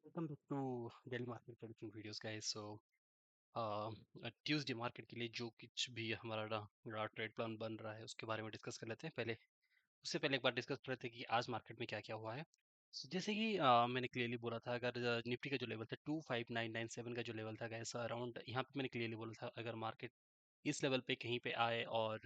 Welcome back to daily market prediction videos guys. Tuesday market के लिए जो कुछ भी हमारा ट्रेड प्लान बन रहा है उसके बारे में डिस्कस कर लेते हैं। पहले उससे पहले एक बार डिस्कस कर लेते हैं कि आज मार्केट में क्या क्या हुआ है। जैसे कि मैंने क्लियरली बोला था, अगर निफ्टी का जो लेवल था 25997 का जो लेवल था गाइस, अराउंड यहाँ पे मैंने क्लियरली बोला था अगर मार्केट इस लेवल पे कहीं पे आए और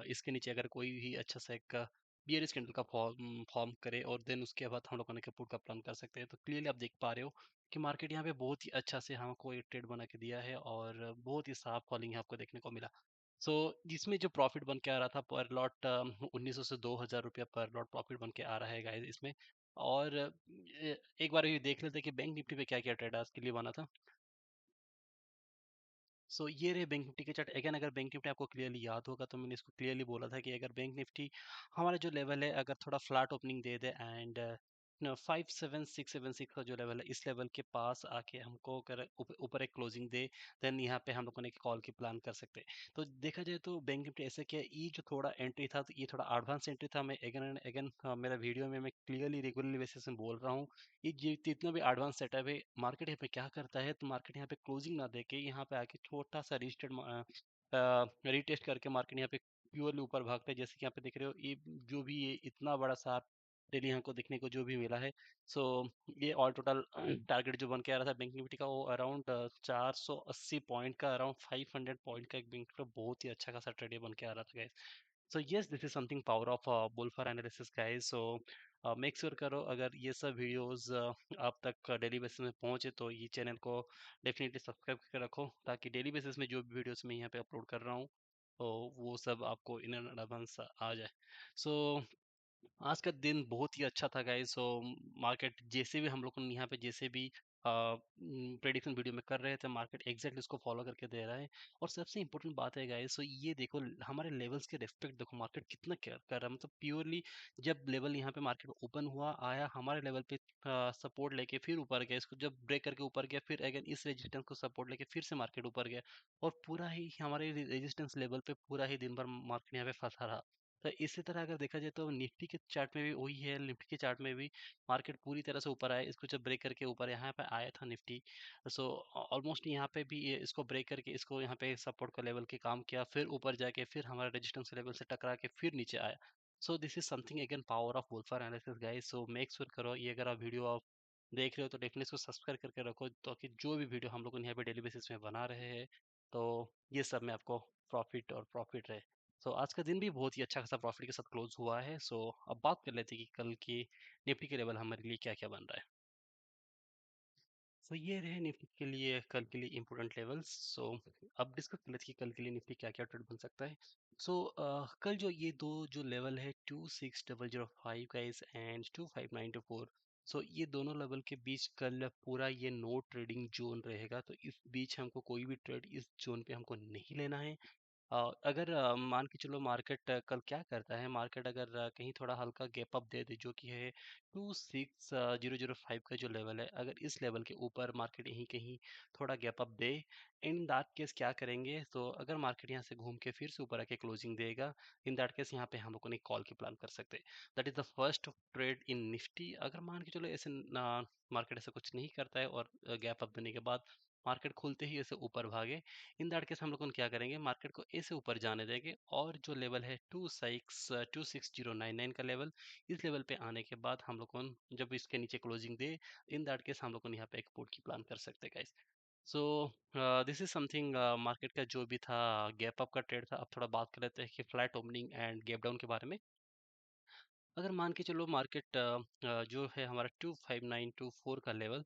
इसके नीचे अगर कोई भी अच्छा सा एक बियरिश कैंडल का फॉर्म फॉर्म करे और देन उसके बाद हम लोगों ने पुट का प्लान कर सकते हैं। तो क्लियरली आप देख पा रहे हो कि मार्केट यहाँ पे बहुत ही अच्छा से हमको एक ट्रेड बना के दिया है और बहुत ही साफ फॉलिंग आपको देखने को मिला। सो जिसमें जो प्रॉफिट बन के आ रहा था पर लॉट 1900 से 2000 रुपया पर लॉट प्रॉफिट बन के आ रहा है गाइस इसमें। और एक बार ये देख लेते हैं कि बैंक निफ्टी पे क्या क्या ट्रेड आज के लिए बना था। सो ये रहे बैंक निफ्टी के चार्ट अगेन। अगर बैंक निफ्टी आपको क्लियरली याद होगा तो मैंने इसको क्लियरली बोला था कि अगर बैंक निफ्टी हमारा जो लेवल है अगर थोड़ा flat opening they they and 57676 का जो लेवल है इस लेवल के पास आके हमको अगर ऊपर एक क्लोजिंग दे देन यहाँ पे हम लोगों ने कॉल की प्लान कर सकते हैं। तो देखा जाए तो बैंक निफ्टी ऐसे क्या, ये जो थोड़ा एंट्री था तो ये थोड़ा एडवांस एंट्री था। मैं अगेन एंड अगेन मेरा वीडियो में मैं क्लियरली रेगुलरली बेसिस में बोल रहा हूँ ये जितना भी एडवांस सेटअप है मार्केट यहाँ पे क्या करता है, तो मार्केट यहाँ पे क्लोजिंग ना देके यहाँ पे आके छोटा सा रिस्टेट रीटेस्ट करके मार्केट यहाँ पे प्योरली ऊपर भागता है। जैसे कि यहाँ पे देख रहे हो ये जो भी ये इतना बड़ा सा डेली हमको देखने को जो भी मिला है। सो ये ऑल टोटल टारगेट जो बन के आ रहा था बैंक निफ्टी का वो अराउंड 480 पॉइंट का, अराउंड 500 पॉइंट का एक बैंक निफ्टी का बहुत ही अच्छा खासा ट्रेड बन के आ रहा था guys. So yes, this is something power of Bullfar analysis guys. So make sure करो अगर ये सब वीडियोस आप तक डेली बेसिस में पहुंचे तो ये चैनल को डेफिनेटली सब्सक्राइब करके रखो ताकि डेली बेसिस में जो भी वीडियोस मैं यहाँ पे अपलोड कर रहा हूँ तो वो सब आपको इन एडवांस आ जाए। सो आज का दिन बहुत ही अच्छा था गाइस। सो मार्केट जैसे भी हम लोग यहाँ पे जैसे भी प्रेडिक्शन वीडियो में कर रहे थे मार्केट एग्जैक्टली उसको फॉलो करके दे रहा है। और सबसे इंपॉर्टेंट बात है गाइस, सो ये देखो हमारे लेवल्स के रिस्पेक्ट देखो मार्केट कितना केयर कर रहा है। मतलब प्योरली जब लेवल यहाँ पे मार्केट ओपन हुआ आया हमारे लेवल पे सपोर्ट लेके फिर ऊपर गया, इसको जब ब्रेक करके ऊपर गया फिर अगेन इस रेजिस्टेंस को सपोर्ट लेके फिर से मार्केट ऊपर गया और पूरा ही हमारे रेजिस्टेंस लेवल पे पूरा ही दिन भर मार्केट यहाँ पे फंसा रहा। तो इसी तरह अगर देखा जाए तो निफ्टी के चार्ट में भी वही है। निफ्टी के चार्ट में भी मार्केट पूरी तरह से ऊपर आया, इसको जब ब्रेक करके ऊपर यहाँ पे आया था निफ्टी। सो ऑलमोस्ट यहाँ पे भी इसको ब्रेक करके इसको यहाँ पे सपोर्ट का लेवल के काम किया, फिर ऊपर जाके फिर हमारा रेजिस्टेंस लेवल से टकरा के फिर नीचे आया। So this is something again power of wolfer analysis guys. So make sure करो ये अगर आप वीडियो आप देख रहे हो तो डेफिनेटली इसको सब्सक्राइब करके रखो ताकि जो भी वीडियो हम लोग यहाँ पे डेली बेसिस में बना रहे हैं तो ये सब में आपको प्रॉफिट और प्रॉफिट रहे। सो आज का दिन भी बहुत ही अच्छा खासा प्रॉफिट के साथ क्लोज हुआ है। सो अब बात कर लेते हैं कि कल की निफ्टी के लेवल हमारे लिए क्या क्या बन रहा है। सो ये रहे निफ्टी के लिए कल के लिए इम्पोर्टेंट लेवल्स। सो अब डिस्कस कर लेते हैं कि कल के लिए निफ्टी क्या क्या ट्रेड बन सकता है। सो कल जो ये दो जो लेवल है 26005 गाइस एंड 25924, सो ये दोनों लेवल के बीच कल पूरा ये नो ट्रेडिंग जोन रहेगा। तो इस बीच हमको कोई भी ट्रेड इस जोन पे हमको नहीं लेना है। अगर मान के चलो मार्केट कल क्या करता है, मार्केट अगर कहीं थोड़ा हल्का गैप अप दे दे जो कि है 26005 का जो लेवल है, अगर इस लेवल के ऊपर मार्केट यहीं कहीं थोड़ा gap up they, in that case क्या करेंगे, तो अगर मार्केट यहाँ से घूम के फिर से ऊपर आके क्लोजिंग देगा इन दैट केस यहाँ पे हम लोगों ने कॉल की प्लान कर सकते हैं। That is the first trade in Nifty. अगर मान के चलो ऐसे मार्केट ऐसा कुछ नहीं करता है और गैप अप देने के बाद मार्केट खुलते ही ऐसे ऊपर भागे, इन दैट केस हम लोग क्या करेंगे, मार्केट को ऐसे ऊपर जाने देंगे और जो लेवल है 26099 का लेवल, इस लेवल पे आने के बाद हम लोग जब इसके नीचे closing they in that case हम लोग यहाँ पे एक पुट की प्लान कर सकते हैं guys. So this is something market का जो भी था गैप अप का ट्रेड था। अब थोड़ा बात कर लेते हैं कि flat opening and gap down के बारे में। अगर मान के चलो मार्केट जो है हमारा 25924 का लेवल,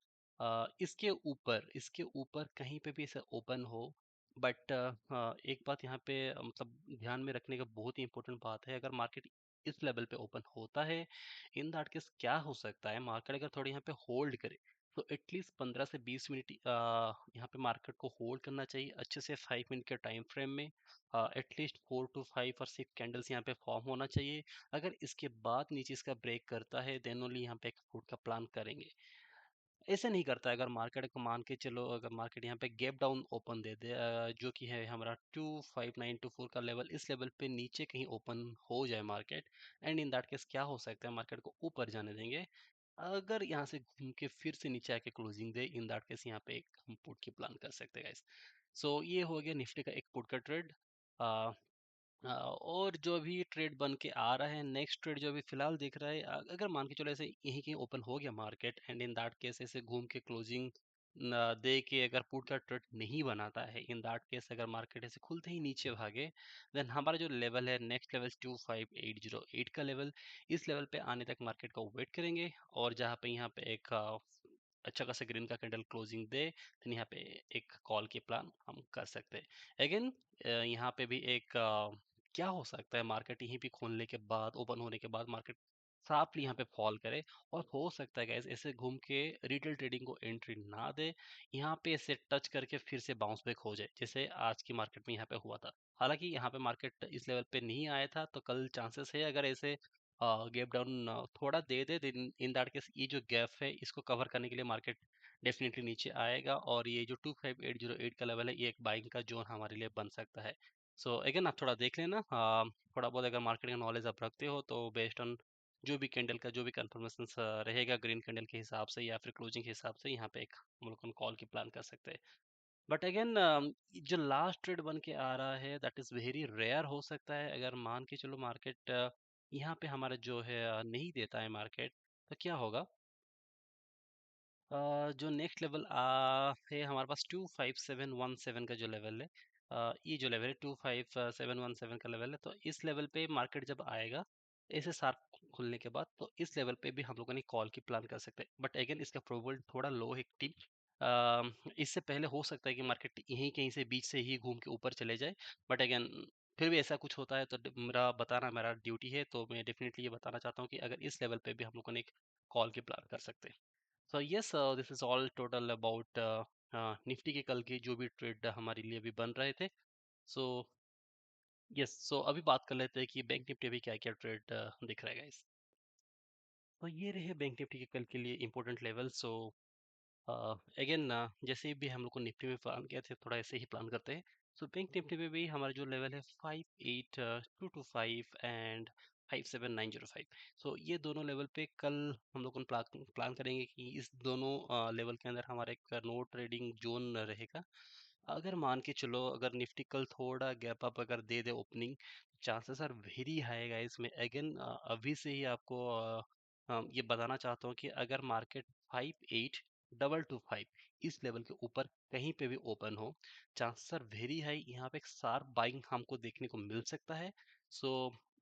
इसके ऊपर कहीं पे भी ऐसा ओपन हो, बट एक बात यहाँ पे मतलब ध्यान में रखने का बहुत ही इंपॉर्टेंट बात है, अगर मार्केट इस लेवल पे ओपन होता है इन दैट केस क्या हो सकता है, मार्केट अगर थोड़ी यहाँ पे होल्ड करे तो एटलीस्ट 15 से 20 मिनट यहाँ पे मार्केट को होल्ड करना चाहिए अच्छे से 5 मिनट के टाइम फ्रेम में। एटलीस्ट 4 to 5 और 6 कैंडल्स यहाँ पे फॉर्म होना चाहिए। अगर इसके बाद नीचे इसका ब्रेक करता है देन ओनली यहाँ पे एक्सपोर्ट का प्लान करेंगे। ऐसे नहीं करता है, अगर मार्केट को मान के चलो अगर मार्केट यहाँ पे गैप डाउन ओपन दे दे जो कि है हमारा 25924 का लेवल, इस लेवल पे नीचे कहीं ओपन हो जाए market, and in that case क्या हो सकता है, मार्केट को ऊपर जाने देंगे अगर यहाँ से घूम के फिर से नीचे आके closing they, in that case यहाँ पे एक हम पुट की प्लान कर सकते हैं गाइस। सो ये हो गया निफ्टी का एक पुट का ट्रेड। और जो भी ट्रेड बन के आ रहा है, नेक्स्ट ट्रेड जो अभी फिलहाल दिख रहा है, अगर मान के चलो ऐसे यहीं कहीं ओपन हो गया market and in that case ऐसे घूम के क्लोजिंग दे के अगर पुट का ट्रेड नहीं बनाता है, इन दैट केस अगर मार्केट ऐसे खुलते ही नीचे भागे, देन हमारा जो लेवल है नेक्स्ट लेवल 25808 का लेवल, इस लेवल पे आने तक मार्केट को वेट करेंगे। और जहाँ पे यहाँ पे एक अच्छा खासा ग्रीन का कैंडल क्लोजिंग दे, तो यहाँ पे एक कॉल की प्लान हम कर सकते हैं। अगेन यहाँ पे भी एक क्या हो सकता है, मार्केट यहीं पे खोलने के बाद, ओपन होने के बाद मार्केट शार्पली यहाँ पे फॉल करे, और हो सकता है गाइस ऐसे घूम के रिटेल ट्रेडिंग को एंट्री ना दे, यहाँ पे ऐसे टच करके फिर से बाउंस बैक हो जाए, जैसे आज की मार्केट में यहाँ पे हुआ था। हालांकि यहाँ पे मार्केट इस लेवल पे नहीं आया था, तो कल चांसेस है अगर ऐसे गैप डाउन थोड़ा दे दे, इन दैट केस ये जो गैप है इसको कवर करने के लिए मार्केट डेफिनेटली नीचे आएगा, और ये जो 25808 का लेवल है ये एक बाइंग का जोन हमारे लिए बन सकता है। सो अगेन आप थोड़ा देख लेना, थोड़ा बहुत अगर मार्केट का नॉलेज आप रखते हो तो बेस्ड ऑन जो भी कैंडल का जो भी कंफर्मेशन रहेगा ग्रीन कैंडल के हिसाब से या फिर क्लोजिंग के हिसाब से, यहाँ पे एक हम लोग कॉल की प्लान कर सकते हैं। बट अगेन जो लास्ट ट्रेड बन के आ रहा है दैट इज वेरी रेयर हो सकता है, अगर मान के चलो मार्केट यहाँ पे हमारा जो है नहीं देता है मार्केट, तो क्या होगा। जो नेक्स्ट लेवल है हमारे पास 25717 का जो लेवल है, ये जो लेवल है 25717 का लेवल है, तो इस लेवल पे मार्केट जब आएगा ऐसे शार्प खुलने के बाद, तो इस लेवल पे भी हम लोगों ने कॉल की प्लान कर सकते हैं। बट अगेन इसका प्रोबेबिलिटी थोड़ा लो है टीम। इससे पहले हो सकता है कि मार्केट यहीं कहीं से बीच से ही घूम के ऊपर चले जाए, बट अगेन फिर भी ऐसा कुछ होता है तो मेरा बताना मेरा ड्यूटी है, तो मैं डेफिनेटली ये बताना चाहता हूँ कि अगर इस लेवल पे भी हम लोगों ने एक कॉल की प्लान कर सकते हैं। So yes, this is all total about Nifty के कल के जो भी ट्रेड हमारे लिए भी बन रहे थे। सो यस, सो अभी बात कर लेते हैं कि बैंक निफ्टी अभी क्या क्या ट्रेड दिख रहा है गाइस। तो ये रहे बैंक निफ्टी के कल के लिए इंपॉर्टेंट लेवल। सो अगेन जैसे भी हम लोग को निफ्टी में प्लान किया था, थोड़ा ऐसे ही प्लान करते हैं। सो बैंक निफ्टी में भी हमारा जो लेवल है 58225 एंड 57905। सो ये दोनों लेवल पे कल हम लोग प्लान प्लान करेंगे कि इस दोनों लेवल के अंदर हमारा एक नो ट्रेडिंग जोन रहेगा। अगर मान के चलो अगर निफ्टी कल थोड़ा गैप अप अगर दे दे opening, chances are very high guys. मैं अगेन अभी से ही आपको ये बताना चाहता हूँ कि अगर मार्केट 58225 इस लेवल के ऊपर कहीं पे भी ओपन हो, चांसेस आर वेरी हाई यहाँ पे एक शार्प बाइंग हमको देखने को मिल सकता है। सो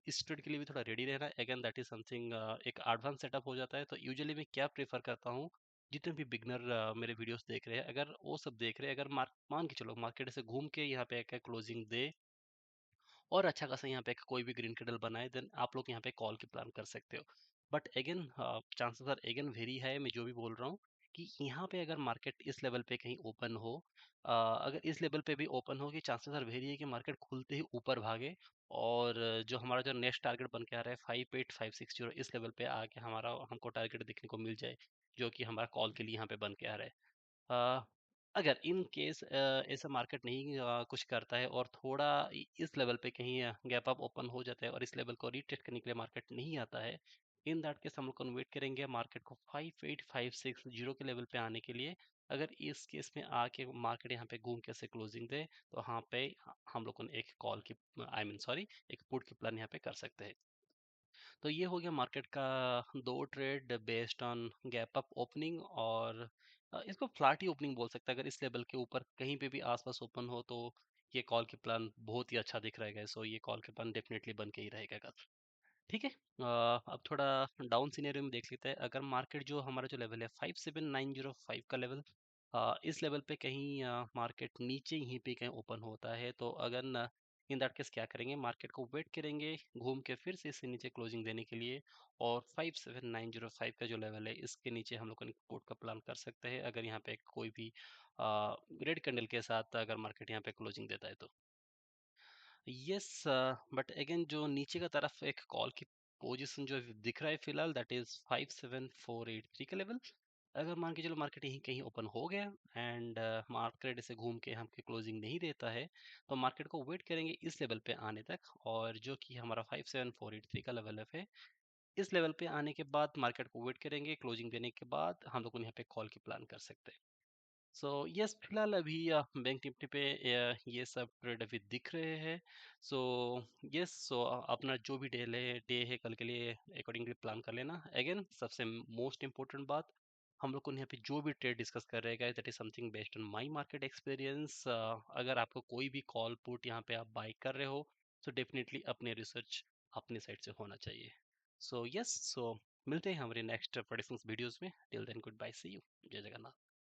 इस ट्रेड के लिए भी थोड़ा रेडी रहना। अगेन दैट इज समथिंग एक एडवांस सेटअप हो जाता है। तो यूजुअली मैं क्या प्रेफर करता हूँ, जितने भी बिगनर मेरे वीडियोस देख रहे हैं, अगर वो सब देख रहे हैं, अगर मान के चलो मार्केट से घूम के यहाँ पे एक क्लोजिंग दे और अच्छा खासा यहाँ पे कोई भी ग्रीन कैंडल बनाए, देन आप लोग यहाँ पे कॉल की प्लान कर सकते हो। But again chances are again very है, मैं जो भी बोल रहा हूँ कि यहाँ पे अगर मार्केट इस लेवल पे कहीं ओपन हो, अगर इस लेवल पे भी ओपन हो, कि चांसेस आर वेरी है कि मार्केट खुलते ही ऊपर भागे, और जो हमारा जो नेक्स्ट टारगेट बन के आ रहा है 58560, इस लेवल पे आके हमारा हमको टारगेट देखने को मिल जाए, जो कि हमारा कॉल के लिए यहाँ पे बन के आ रहा है। अ, अगर इन केस ऐसा मार्केट नहीं कुछ करता है और थोड़ा इस लेवल पे कहीं गैप अप ओपन हो जाता है और इस लेवल को रिटेस्ट करने के लिए मार्केट नहीं आता है, इन दैट केस हम लोग वेट करेंगे मार्केट को 58560 के लेवल पे आने के लिए। अगर इस केस में आके मार्केट यहाँ पे घूम के से क्लोजिंग दे, तो यहाँ पे हम लोग एक कॉल की आई मीन सॉरी एक पुट की प्लान यहाँ पे कर सकते हैं। तो ये हो गया मार्केट का दो trade based on gap up opening, और इसको फ्लैट ही ओपनिंग बोल सकते हैं। अगर इस लेवल के ऊपर कहीं पे भी आसपास ओपन हो, तो ये कॉल की प्लान बहुत ही अच्छा दिख रहेगा। सो ये कॉल के प्लान डेफिनेटली बन के ही रहेगा कल। ठीक है, अब थोड़ा डाउन सिनेरियो में देख लेते हैं। अगर मार्केट जो हमारा जो लेवल है 57905 का लेवल, इस लेवल पे कहीं मार्केट नीचे यहीं पे कहीं ओपन होता है, तो अगर इन दैट केस क्या करेंगे, मार्केट को वेट करेंगे घूम के फिर से इससे नीचे क्लोजिंग देने के लिए, और 57905 का जो लेवल है इसके नीचे हम लोग पोर्ट का प्लान कर सकते हैं, अगर यहाँ पे कोई भी रेड कैंडल के साथ अगर मार्केट यहाँ पे क्लोजिंग देता है तो। यस, बट अगेन जो नीचे का तरफ एक कॉल की पोजीशन जो दिख रहा है फिलहाल, दैट इज 57483 का लेवल। अगर मान के चलो मार्केट यहीं कहीं ओपन हो गया एंड मार्केट इसे घूम के हमके क्लोजिंग नहीं देता है, तो मार्केट को वेट करेंगे इस लेवल पे आने तक, और जो कि हमारा 57483 का लेवल है, इस लेवल पे आने के बाद मार्केट को वेट करेंगे, क्लोजिंग देने के बाद हम लोग यहाँ पे कॉल की प्लान कर सकते हैं। सो यस, फिलहाल अभी बैंक निफ्टी पे ये सब ट्रेड अभी दिख रहे हैं। सो यस, सो अपना जो भी डे है कल के लिए अकॉर्डिंगली प्लान कर लेना। अगेन सबसे मोस्ट इम्पोर्टेंट बात, हम लोग को यहाँ पे जो भी ट्रेड डिस्कस कर रहे हैं that is something based on my market experience. अगर आपको कोई भी कॉल पुट यहाँ पे आप बाय कर रहे हो तो डेफिनेटली अपने रिसर्च अपने साइड से होना चाहिए। सो यस, सो मिलते हैं हमारे नेक्स्ट प्रेडिक्शंस वीडियोस में। Till then good bye, see you. जय जगन्नाथ।